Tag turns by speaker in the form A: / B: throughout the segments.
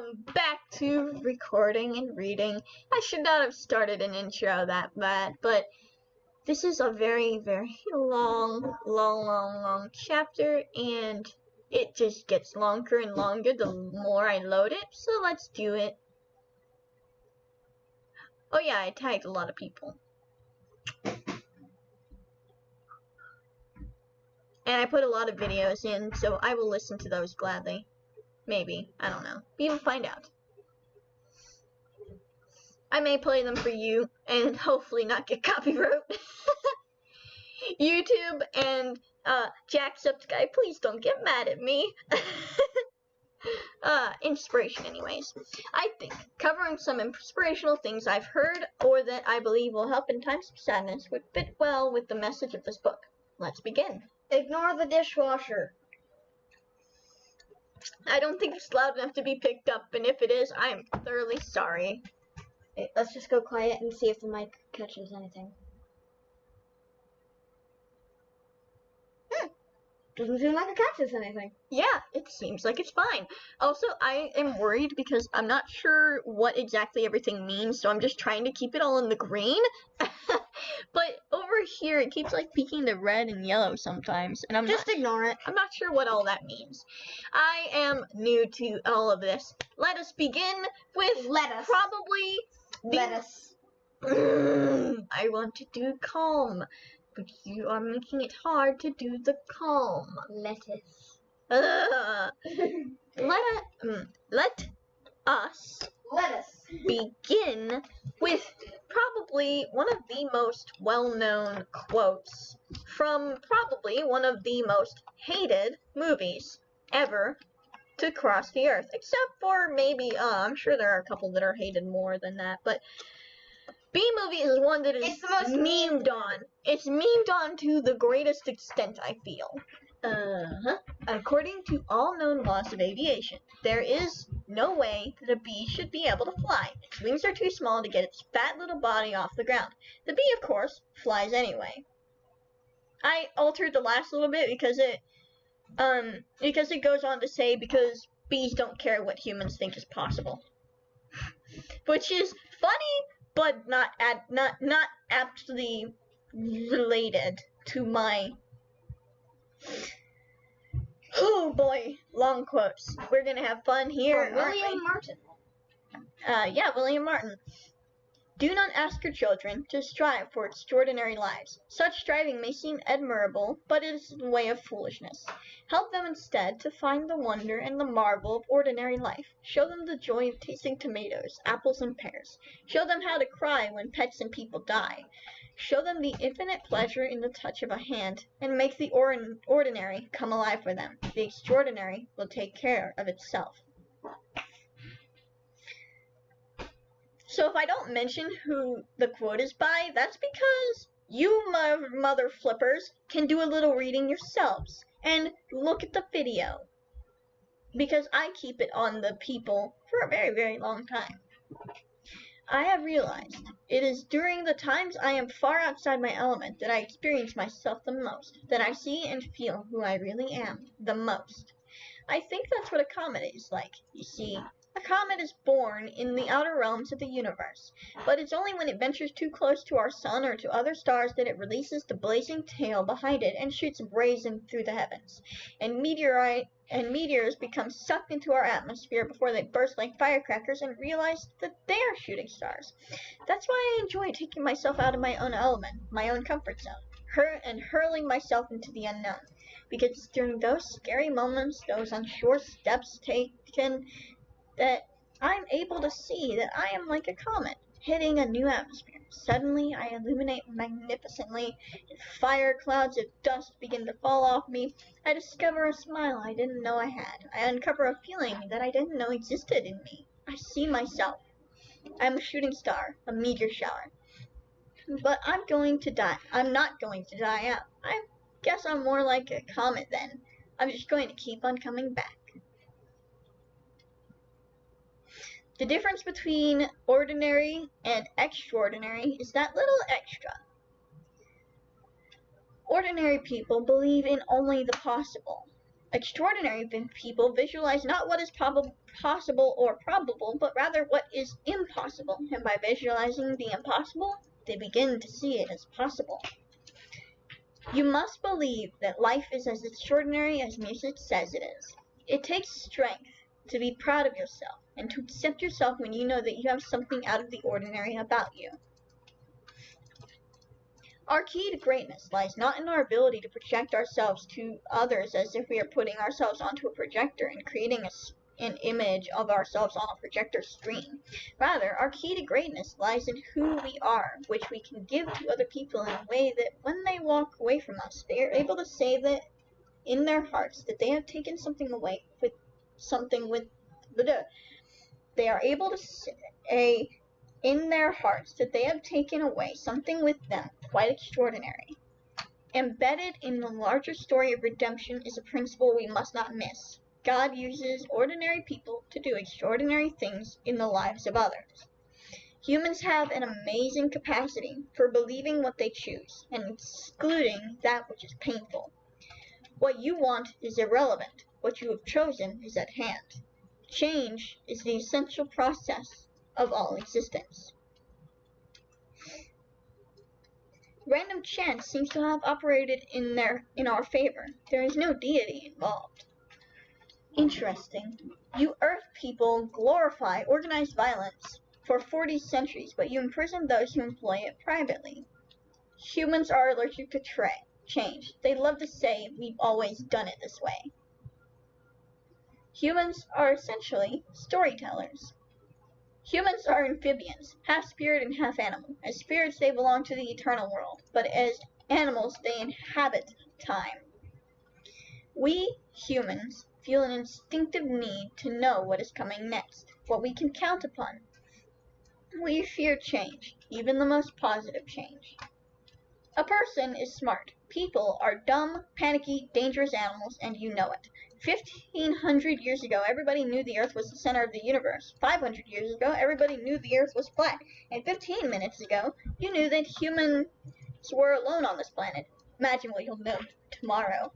A: welcome back to recording and reading. I should not have started an intro that bad, but this is a very, very long chapter, and it just gets longer and longer the more I load it, so let's do it. Oh yeah, I tagged a lot of people. And I put a lot of videos in, so I will listen to those gladly. Maybe. I don't know. We will find out. I may play them for you and hopefully not get copyright. YouTube and Jacksepticeye, please don't get mad at me. Inspiration anyways. I think covering some inspirational things I've heard or that I believe will help in times of sadness would fit well with the message of this book. Let's begin.
B: Ignore the dishwasher.
A: I don't think it's loud enough to be picked up, and if it is, I am thoroughly sorry.
B: Okay, let's just go quiet and see if the mic catches anything. Doesn't seem like it catches anything.
A: Yeah, it seems like it's fine. Also, I am worried because I'm not sure what exactly everything means, so I'm just trying to keep it all in the green. But over here, it keeps like peeking to red and yellow sometimes, and I'm
B: just ignore it.
A: I'm not sure what all that means. I am new to all of this. Let us begin with probably
B: lettuce.
A: I want to do calm, but you are making it hard to do the calm.
B: Lettuce.
A: Let us begin with probably one of the most well-known quotes from probably one of the most hated movies ever to cross the earth, except for maybe, I'm sure there are a couple that are hated more than that, but B-movie is one that is memed on. It's memed on to the greatest extent, I feel. According to all known laws of aviation, there is no way that a bee should be able to fly. Its wings are too small to get its fat little body off the ground. The bee, of course, flies anyway. I altered the last little bit because it goes on to say because bees don't care what humans think is possible. Which is funny, but not aptly related to my... Oh boy, long quotes. We're gonna have fun here.
B: William Martin.
A: Yeah, William Martin. Do not ask your children to strive for extraordinary lives. Such striving may seem admirable, but it is the way of foolishness. Help them instead to find the wonder and the marvel of ordinary life. Show them the joy of tasting tomatoes, apples, and pears. Show them how to cry when pets and people die. Show them the infinite pleasure in the touch of a hand, and make the ordinary come alive for them. The extraordinary will take care of itself. So if I don't mention who the quote is by, that's because you mother flippers can do a little reading yourselves and look at the video. Because I keep it on the people for a very, very long time. I have realized it is during the times I am far outside my element that I experience myself the most, that I see and feel who I really am the most. I think that's what a comet is like. You see, a comet is born in the outer realms of the universe, but it's only when it ventures too close to our sun or to other stars that it releases the blazing tail behind it and shoots brazen through the heavens. And meteors become sucked into our atmosphere before they burst like firecrackers and realize that they are shooting stars. That's why I enjoy taking myself out of my own element, my own comfort zone, and hurling myself into the unknown. Because it's during those scary moments, those unsure steps taken, that I'm able to see that I am like a comet, hitting a new atmosphere. Suddenly, I illuminate magnificently, and fire clouds of dust begin to fall off me. I discover a smile I didn't know I had. I uncover a feeling that I didn't know existed in me. I see myself. I'm a shooting star, a meteor shower. But I'm going to die. I'm not going to die out. I guess I'm more like a comet then. I'm just going to keep on coming back. The difference between ordinary and extraordinary is that little extra. Ordinary people believe in only the possible. Extraordinary people visualize not what is possible or probable, but rather what is impossible, and by visualizing the impossible, they begin to see it as possible. You must believe that life is as extraordinary as music says it is. It takes strength to be proud of yourself and to accept yourself when you know that you have something out of the ordinary about you. Our key to greatness lies not in our ability to project ourselves to others as if we are putting ourselves onto a projector and creating an image of ourselves on a projector screen. Rather, our key to greatness lies in who we are, which we can give to other people in a way that when they walk away from us, they are able to say that in their hearts that they have taken something away with something with they are able to say in their hearts that they have taken away something with them quite extraordinary. Embedded in the larger story of redemption is a principle we must not miss. God uses ordinary people to do extraordinary things in the lives of others. Humans have an amazing capacity for believing what they choose and excluding that which is painful. What you want is irrelevant. What you have chosen is at hand. Change is the essential process of all existence. Random chance seems to have operated in our favor. There is no deity involved. Interesting. You Earth people glorify organized violence for 40 centuries, but you imprison those who employ it privately. Humans are allergic to change. They love to say, we've always done it this way. Humans are essentially storytellers. Humans are amphibians, half spirit and half animal. As spirits, they belong to the eternal world, but as animals, they inhabit time. We, humans, feel an instinctive need to know what is coming next, what we can count upon. We fear change, even the most positive change. A person is smart. People are dumb, panicky, dangerous animals, and you know it. 1,500 years ago, everybody knew the Earth was the center of the universe. 500 years ago, everybody knew the Earth was flat. And 15 minutes ago, you knew that humans were alone on this planet. Imagine what you'll know tomorrow.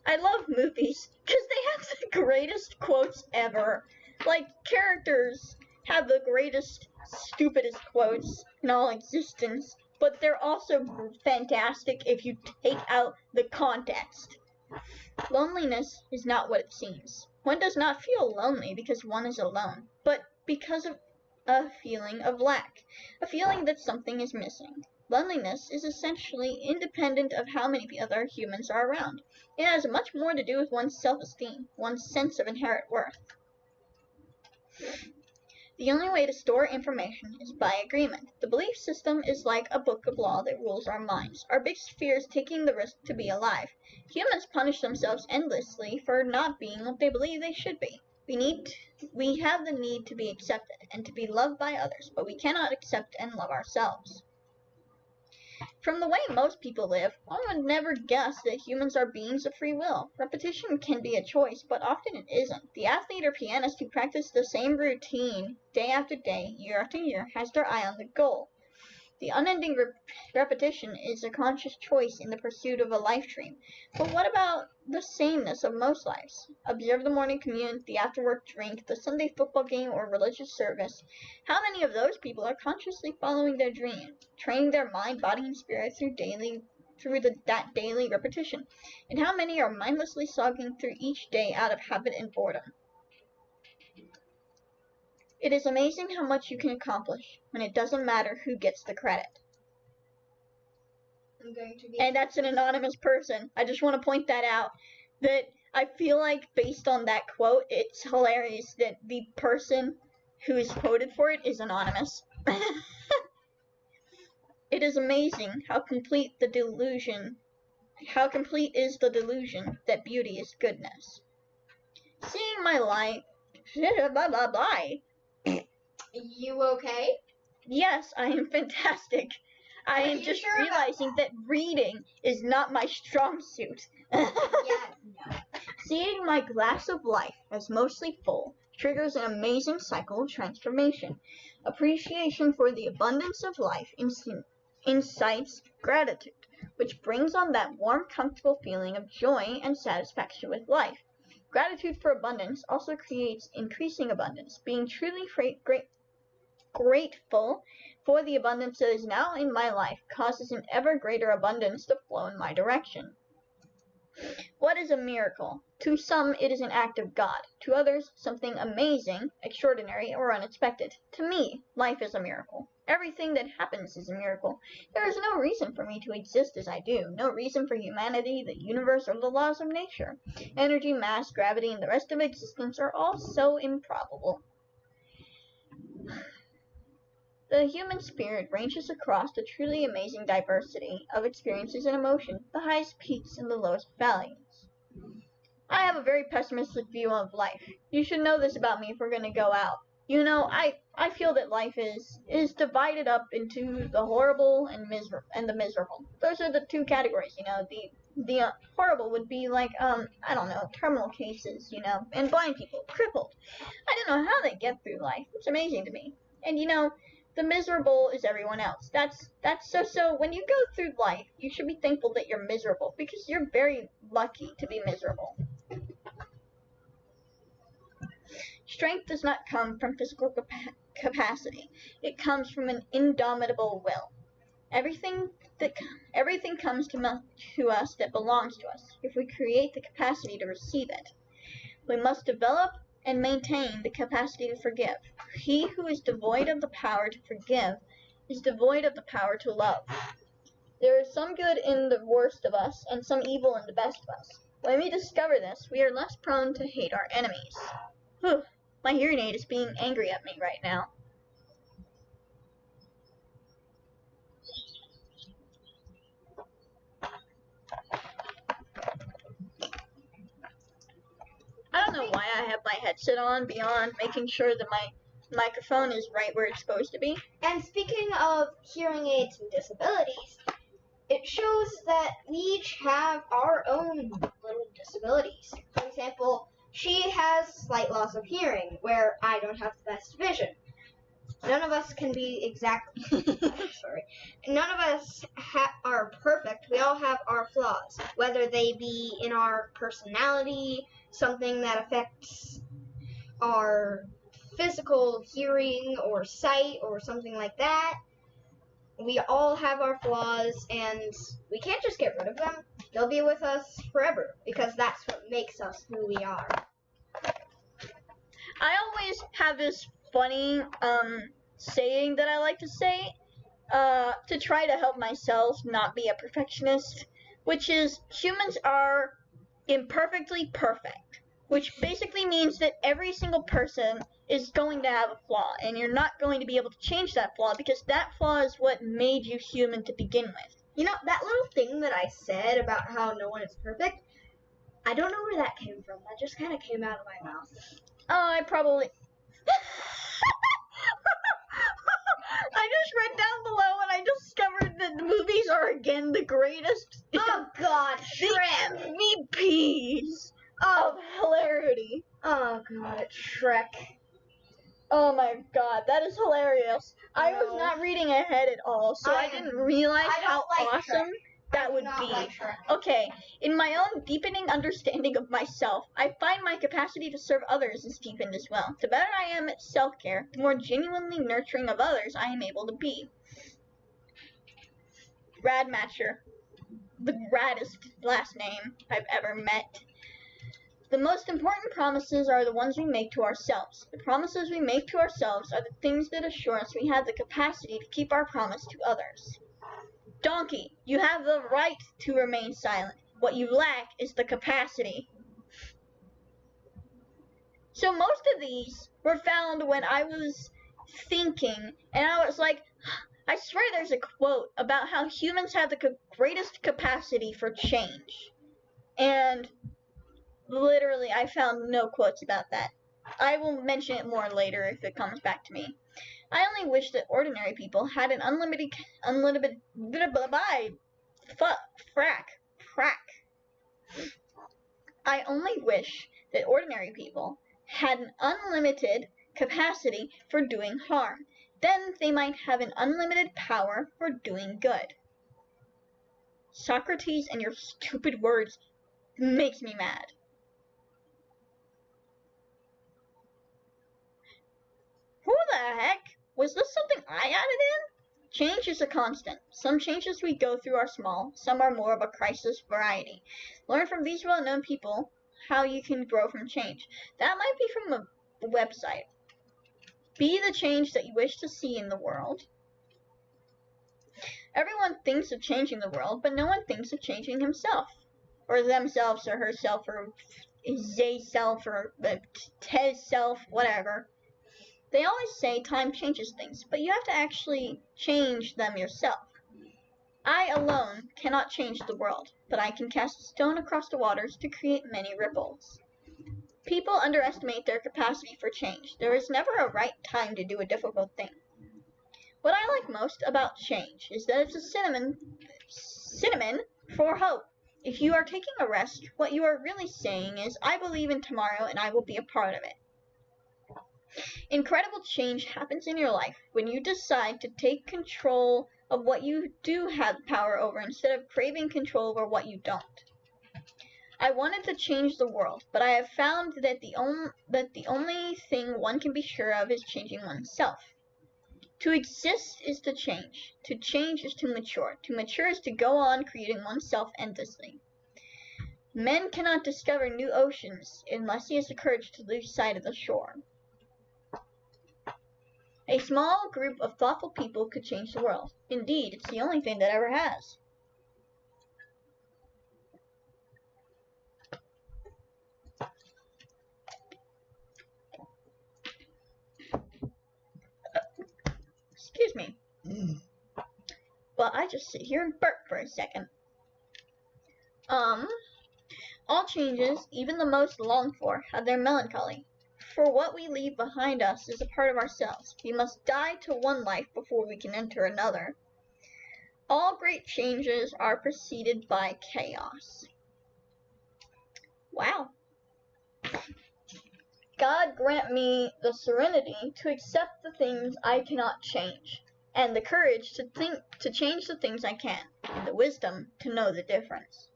A: I love movies because they have the greatest quotes ever. Like, characters have the greatest, stupidest quotes in all existence, but they're also fantastic if you take out the context. Loneliness is not what it seems. One does not feel lonely because one is alone, but because of a feeling of lack, a feeling that something is missing. Loneliness is essentially independent of how many other humans are around. It has much more to do with one's self-esteem, one's sense of inherent worth. The only way to store information is by agreement. The belief system is like a book of law that rules our minds. Our biggest fear is taking the risk to be alive. Humans punish themselves endlessly for not being what they believe they should be. We have the need to be accepted and to be loved by others, but we cannot accept and love ourselves. From the way most people live, one would never guess that humans are beings of free will. Repetition can be a choice, but often it isn't. The athlete or pianist who practices the same routine day after day, year after year, has their eye on the goal. The unending repetition is a conscious choice in the pursuit of a life dream. But what about the sameness of most lives? Observe the morning commute, the after-work drink, the Sunday football game, or religious service. How many of those people are consciously following their dream, training their mind, body, and spirit through that daily repetition? And how many are mindlessly slogging through each day out of habit and boredom? It is amazing how much you can accomplish when it doesn't matter who gets the credit. And that's an anonymous person. I just want to point that out. That I feel like based on that quote, it's hilarious that the person who is quoted for it is anonymous. It is amazing how complete is the delusion that beauty is goodness. Seeing my life, blah blah blah.
B: You okay?
A: Yes, I am fantastic. I am just realizing that reading is not my strong suit.
B: Yeah, no.
A: Seeing my glass of life as mostly full triggers an amazing cycle of transformation. Appreciation for the abundance of life incites gratitude, which brings on that warm, comfortable feeling of joy and satisfaction with life. Gratitude for abundance also creates increasing abundance. Being truly grateful for the abundance that is now in my life causes an ever greater abundance to flow in my direction. What is a miracle? To some, it is an act of God. To others, something amazing, extraordinary, or unexpected. To me, life is a miracle. Everything that happens is a miracle. There is no reason for me to exist as I do, no reason for humanity, the universe, or the laws of nature. Energy, mass, gravity, and the rest of existence are all so improbable. The human spirit ranges across the truly amazing diversity of experiences and emotion, the highest peaks and the lowest valleys. I have a very pessimistic view of life. You should know this about me if we're going to go out. You know, I feel that life is divided up into the horrible and the miserable. Those are the two categories, you know. The horrible would be like, I don't know, terminal cases, you know, and blind people, crippled. I don't know how they get through life. It's amazing to me. And, you know, the miserable is everyone else. That's so when you go through life, you should be thankful that you're miserable because you're very lucky to be miserable. Strength does not come from physical capacity. It comes from an indomitable will. Everything comes to us that belongs to us if we create the capacity to receive it. We must develop and maintain the capacity to forgive. He who is devoid of the power to forgive is devoid of the power to love. There is some good in the worst of us and some evil in the best of us. When we discover this, we are less prone to hate our enemies. Whew, my hearing aid is being angry at me right now. I don't know why I have my headset on beyond making sure that my microphone is right where it's supposed to be.
B: And speaking of hearing aids and disabilities, it shows that we each have our own little disabilities. For example, she has slight loss of hearing, where I don't have the best vision. None of us can be exactly sorry. None of us are perfect. We all have our flaws, whether they be in our personality, something that affects our physical hearing or sight or something like that. We all have our flaws, and we can't just get rid of them. They'll be with us forever, because that's what makes us who we are.
A: I always have this funny saying that I like to say to try to help myself not be a perfectionist, which is humans are imperfectly perfect, which basically means that every single person is going to have a flaw, and you're not going to be able to change that flaw because that flaw is what made you human to begin with.
B: You know, that little thing that I said about how no one is perfect, I don't know where that came from. That just kind of came out of my mouth.
A: Oh, I probably... I just read down below and I discovered that the movies are again the greatest.
B: Oh God,
A: Shrek! The MVPs of hilarity.
B: Oh God, Shrek.
A: Oh my God, that is hilarious. I was not reading ahead at all, so I didn't realize how awesome that would be. Okay, in my own deepening understanding of myself, I find my capacity to serve others is deepened as well. The better I am at self-care, the more genuinely nurturing of others I am able to be. Radmatcher, the raddest last name I've ever met. The most important promises are the ones we make to ourselves. The promises we make to ourselves are the things that assure us we have the capacity to keep our promise to others. Donkey, you have the right to remain silent. What you lack is the capacity. So most of these were found when I was thinking, and I was like, I swear there's a quote about how humans have the greatest capacity for change. And literally, I found no quotes about that. I will mention it more later if it comes back to me. I only wish that ordinary people had an unlimited, I only wish that ordinary people had an unlimited capacity for doing harm. Then they might have an unlimited power for doing good. Socrates and your stupid words makes me mad. Who the heck? Was this something I added in? Change is a constant. Some changes we go through are small, some are more of a crisis variety. Learn from these well-known people how you can grow from change. That might be from a website. Be the change that you wish to see in the world. Everyone thinks of changing the world, but no one thinks of changing himself, or themselves, or herself, or they self, or Tez self, whatever. They always say time changes things, but you have to actually change them yourself. I alone cannot change the world, but I can cast a stone across the waters to create many ripples. People underestimate their capacity for change. There is never a right time to do a difficult thing. What I like most about change is that it's a synonym for hope. If you are taking a rest, what you are really saying is, I believe in tomorrow and I will be a part of it. Incredible change happens in your life when you decide to take control of what you do have power over instead of craving control over what you don't. I wanted to change the world, but I have found that the only thing one can be sure of is changing oneself. To exist is to change. To change is to mature. To mature is to go on creating oneself endlessly. Men cannot discover new oceans unless he has the courage to lose sight of the shore. A small group of thoughtful people could change the world. Indeed, it's the only thing that ever has. Excuse me. Well, I just sit here and burp for a second. All changes, even the most longed for, have their melancholy. For what we leave behind us is a part of ourselves. We must die to one life before we can enter another. All great changes are preceded by chaos. Wow. God grant me the serenity to accept the things I cannot change, and the courage to change the things I can, and the wisdom to know the difference.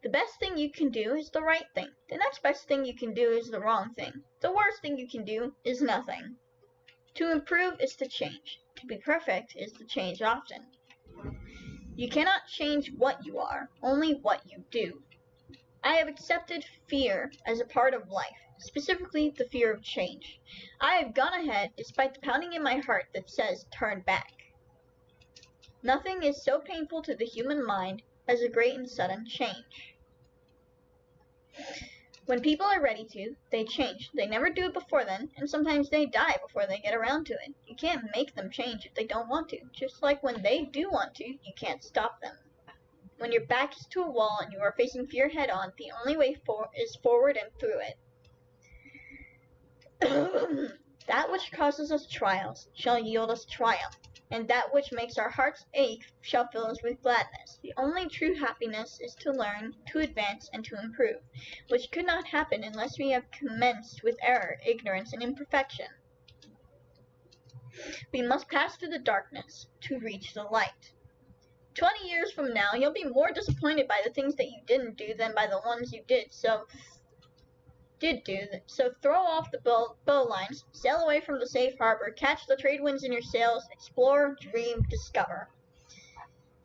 A: The best thing you can do is the right thing. The next best thing you can do is the wrong thing. The worst thing you can do is nothing. To improve is to change. To be perfect is to change often. You cannot change what you are, only what you do. I have accepted fear as a part of life, specifically the fear of change. I have gone ahead despite the pounding in my heart that says turn back. Nothing is so painful to the human mind as a great and sudden change. When people are ready to, they change. They never do it before then, and sometimes they die before they get around to it. You can't make them change if they don't want to. Just like when they do want to, you can't stop them. When your back is to a wall and you are facing fear head on, the only way is forward and through it. That which causes us trials shall yield us triumph, and that which makes our hearts ache shall fill us with gladness. The only true happiness is to learn, to advance, and to improve, which could not happen unless we have commenced with error, ignorance, and imperfection. We must pass through the darkness to reach the light. 20 years from now, you'll be more disappointed by the things that you didn't do than by the ones you did. So throw off the bow lines, sail away from the safe harbor, catch the trade winds in your sails, explore, dream, discover.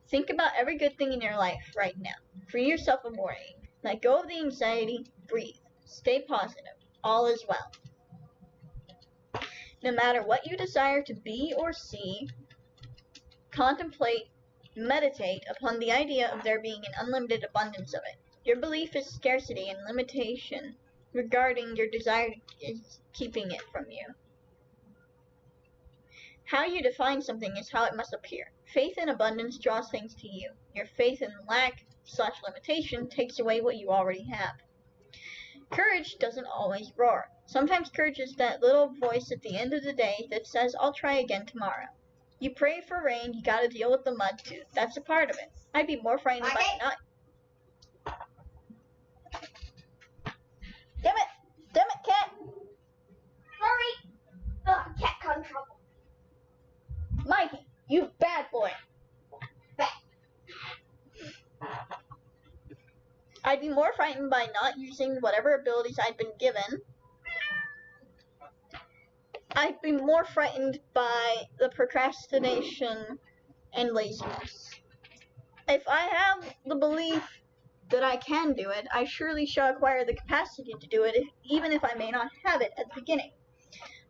A: Think about every good thing in your life right now. Free yourself of worrying. Let go of the anxiety. Breathe. Stay positive. All is well. No matter what you desire to be or see, contemplate, meditate upon the idea of there being an unlimited abundance of it. Your belief is scarcity and limitation regarding your desire is keeping it from you. How you define something is how it must appear. Faith in abundance draws things to you. Your faith in lack/limitation takes away what you already have. Courage doesn't always roar. Sometimes courage is that little voice at the end of the day that says, I'll try again tomorrow. You pray for rain, you gotta deal with the mud too. That's a part of it. I'd be more frightened by not. Damn it, cat!
B: Hurry! Ugh, cat got in trouble.
A: Mikey, you bad boy.
B: Back.
A: be more frightened by not using whatever abilities I'd been given. I'd be more frightened by the procrastination and laziness. If I have the belief that I can do it, I surely shall acquire the capacity to do it, even if I may not have it at the beginning.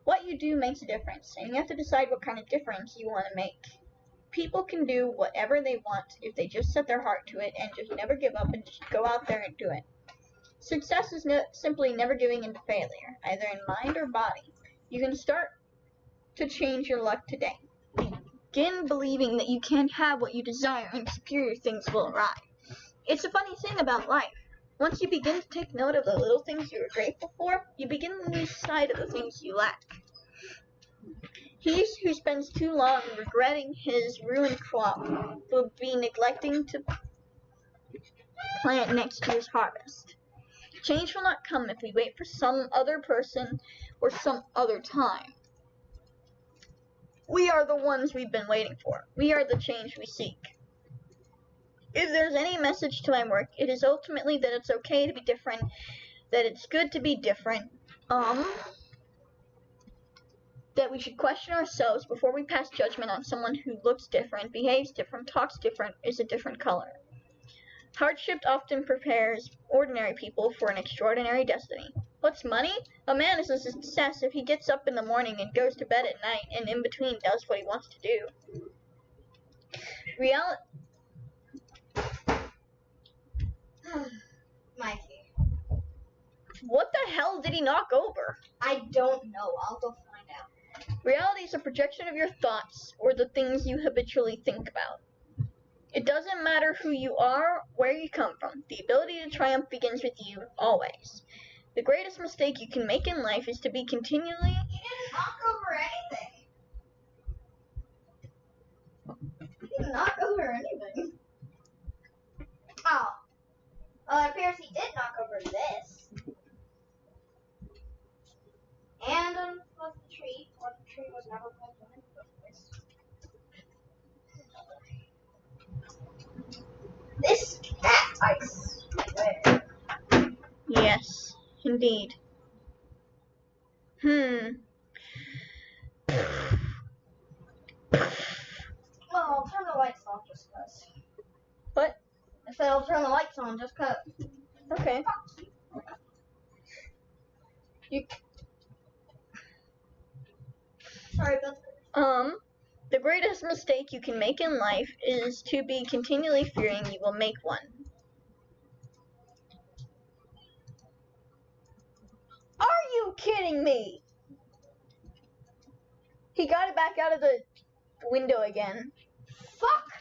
A: What you do makes a difference, and you have to decide what kind of difference you want to make. People can do whatever they want if they just set their heart to it and just never give up and just go out there and do it. Success is simply never giving in to failure, either in mind or body. You can start to change your luck today. Begin believing that you can have what you desire and superior things will arrive. It's a funny thing about life. Once you begin to take note of the little things you are grateful for, you begin to lose sight of the things you lack. He who spends too long regretting his ruined crop will be neglecting to plant next year's harvest. Change will not come if we wait for some other person or some other time. We are the ones we've been waiting for. We are the change we seek. If there's any message to my work, it is ultimately that it's okay to be different, that it's good to be different, that we should question ourselves before we pass judgment on someone who looks different, behaves different, talks different, is a different color. Hardship often prepares ordinary people for an extraordinary destiny. What's money? A man is a success if he gets up in the morning and goes to bed at night and in between does what he wants to do.
B: Mikey.
A: What the hell did he knock over?
B: I don't know. I'll go find out.
A: Reality is a projection of your thoughts or the things you habitually think about. It doesn't matter who you are, where you come from. The ability to triumph begins with you, always. The greatest mistake you can make in life is to be continually...
B: You didn't knock over anything. You didn't knock over anything. Oh. Well, it appears he did knock over this. And was the tree. Or the tree was never plugged in the first place. This cat, I swear.
A: Yes, indeed.
B: Well, I'll turn the lights off just cause.
A: What?
B: I said I'll turn the lights on just cause.
A: Okay.
B: Sorry about that.
A: The greatest mistake you can make in life is to be continually fearing you will make one. Are you kidding me? He got it back out of the window again.
B: Fuck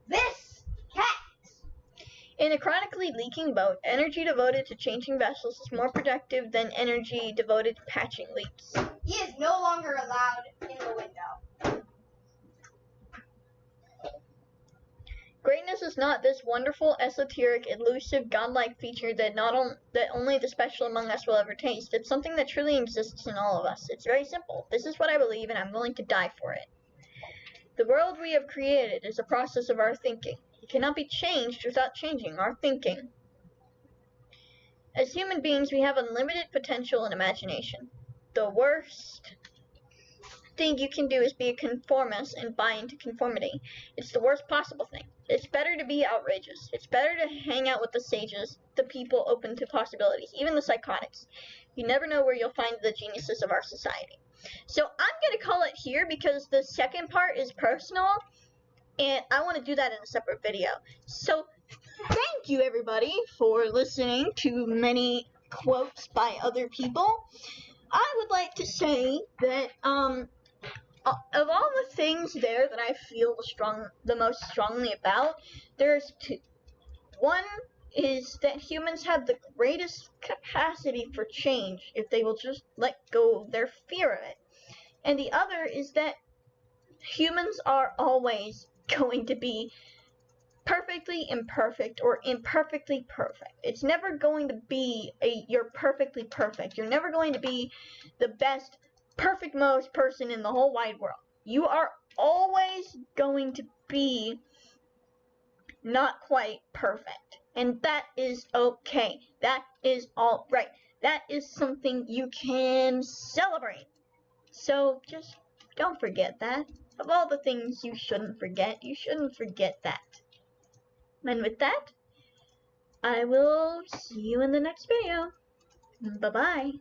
B: this cat!
A: In a chronically leaking boat, energy devoted to changing vessels is more productive than energy devoted to patching leaks.
B: He is no longer allowed in the window.
A: Greatness is not this wonderful, esoteric, elusive, godlike feature that only the special among us will ever taste. It's something that truly exists in all of us. It's very simple. This is what I believe, and I'm willing to die for it. The world we have created is a process of our thinking. It cannot be changed without changing our thinking. As human beings, we have unlimited potential and imagination. The worst thing you can do is be a conformist and buy into conformity. It's the worst possible thing. It's better to be outrageous. It's better to hang out with the sages, the people open to possibilities, even the psychotics. You never know where you'll find the geniuses of our society. So I'm going to call it here because the second part is personal, and I want to do that in a separate video. So thank you, everybody, for listening to many quotes by other people. I would like to say that of all the things there that I feel the most strongly about, there's two. One is that humans have the greatest capacity for change if they will just let go of their fear of it. And the other is that humans are always going to be perfectly imperfect or imperfectly perfect. It's never going to be you're perfectly perfect. You're never going to be the best, perfect most person in the whole wide world. You are always going to be not quite perfect. And that is okay. That is all right. That is something you can celebrate. So just don't forget that. Of all the things you shouldn't forget that. And with that, I will see you in the next video. Bye-bye.